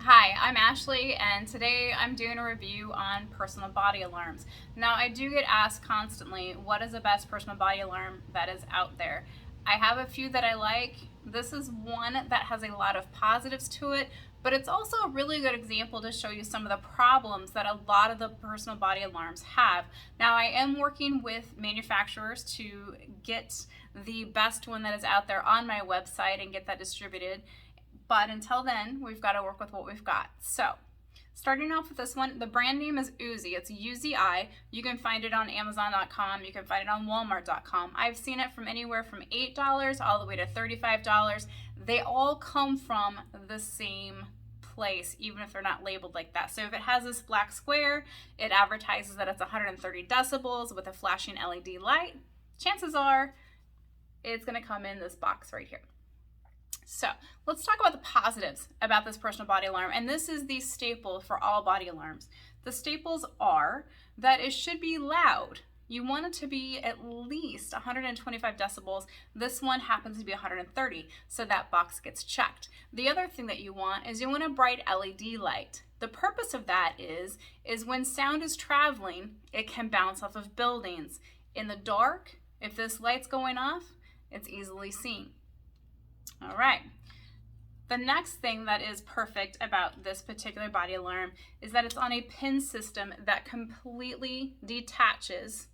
Hi, I'm Ashley, and today I'm doing a review on personal body alarms. Now, I do get asked constantly, what is the best personal body alarm that is out there? I have a few that I like. This is one that has a lot of positives to it, but it's also a really good example to show you some of the problems that a lot of the personal body alarms have. Now, I am working with manufacturers to get the best one that is out there on my website and get that distributed. But until then, we've got to work with what we've got. So, starting off with this one, the brand name is Uzi. It's UZI. You can find it on Amazon.com. You can find it on Walmart.com. I've seen it from anywhere from $8 all the way to $35. They all come from the same place, even if they're not labeled like that. So if it has this black square, it advertises that it's 130 decibels with a flashing LED light. Chances are it's going to come in this box right here. So let's talk about the positives about this personal body alarm. And this is the staple for all body alarms. The staples are that it should be loud. You want it to be at least 125 decibels. This one happens to be 130, so that box gets checked. The other thing that you want is you want a bright LED light. The purpose of that is when sound is traveling, it can bounce off of buildings. In the dark, if this light's going off, it's easily seen. All right. The next thing that is perfect about this particular body alarm is that it's on a pin system that completely detaches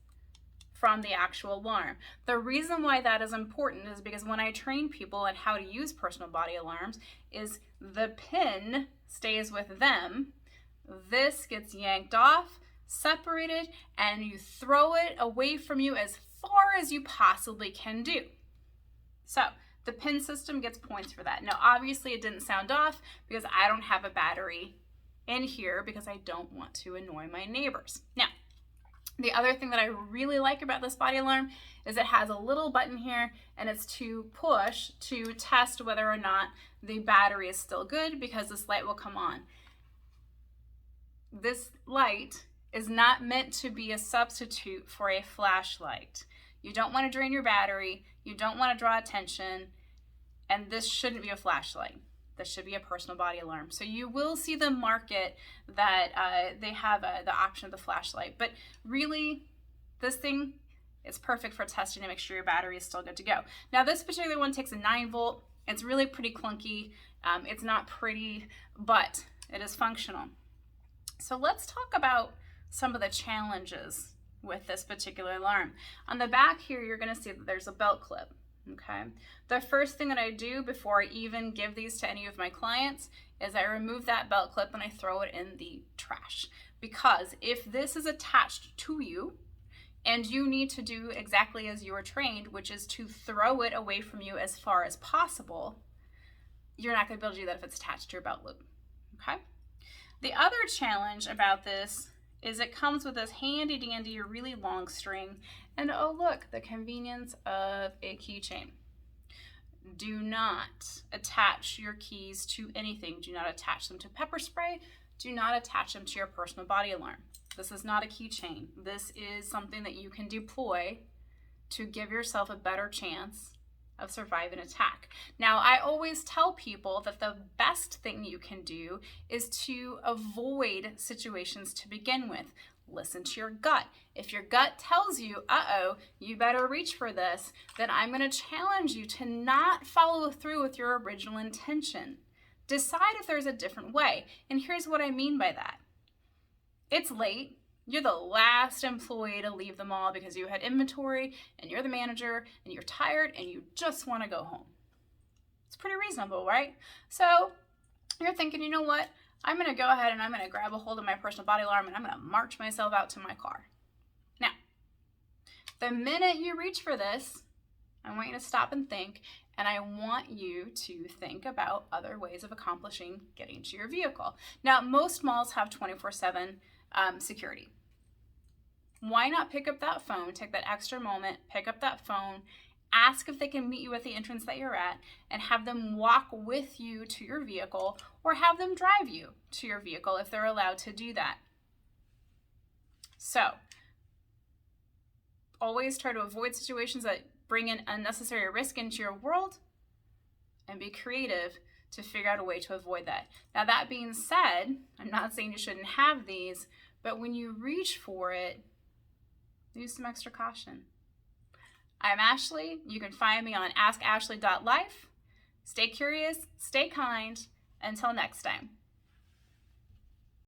from the actual alarm. The reason why that is important is because when I train people on how to use personal body alarms is the pin stays with them. This gets yanked off, separated, and you throw it away from you as far as you possibly can do. So, the pin system gets points for that. Now, obviously it didn't sound off because I don't have a battery in here because I don't want to annoy my neighbors. Now, the other thing that I really like about this body alarm is it has a little button here and it's to push to test whether or not the battery is still good because this light will come on. This light is not meant to be a substitute for a flashlight. You don't want to drain your battery. You don't want to draw attention. And this shouldn't be a flashlight. This should be a personal body alarm. So you will see them market that they have the option of the flashlight. But really, this thing is perfect for testing to make sure your battery is still good to go. Now, this particular one takes a 9-volt. It's really pretty clunky. It's not pretty, but it is functional. So let's talk about some of the challenges with this particular alarm. On the back here, you're gonna see that there's a belt clip, okay? The first thing that I do before I even give these to any of my clients is I remove that belt clip and I throw it in the trash. Because if this is attached to you and you need to do exactly as you were trained, which is to throw it away from you as far as possible, you're not gonna be able to do that if it's attached to your belt loop, okay? The other challenge about this is it comes with this handy dandy, really long string, and oh look, the convenience of a keychain. Do not attach your keys to anything. Do not attach them to pepper spray. Do not attach them to your personal body alarm. This is not a keychain. This is something that you can deploy to give yourself a better chance of surviving an attack. Now, I always tell people that the best thing you can do is to avoid situations to begin with. Listen to your gut. If your gut tells you, uh-oh, you better reach for this, then I'm going to challenge you to not follow through with your original intention. Decide if there's a different way. And here's what I mean by that. It's late. You're the last employee to leave the mall because you had inventory and you're the manager and you're tired and you just want to go home. It's pretty reasonable, right? So you're thinking, you know what? I'm going to go ahead and I'm going to grab a hold of my personal body alarm and I'm going to march myself out to my car. Now, the minute you reach for this, I want you to stop and think, and I want you to think about other ways of accomplishing getting to your vehicle. Now, most malls have 24/7 security. Why not pick up that phone, take that extra moment, pick up that phone, ask if they can meet you at the entrance that you're at, and have them walk with you to your vehicle or have them drive you to your vehicle if they're allowed to do that. So, always try to avoid situations that bring in unnecessary risk into your world and be creative to figure out a way to avoid that. Now, that being said, I'm not saying you shouldn't have these, but when you reach for it, use some extra caution. I'm Ashley. You can find me on askashley.life. Stay curious, stay kind. Until next time.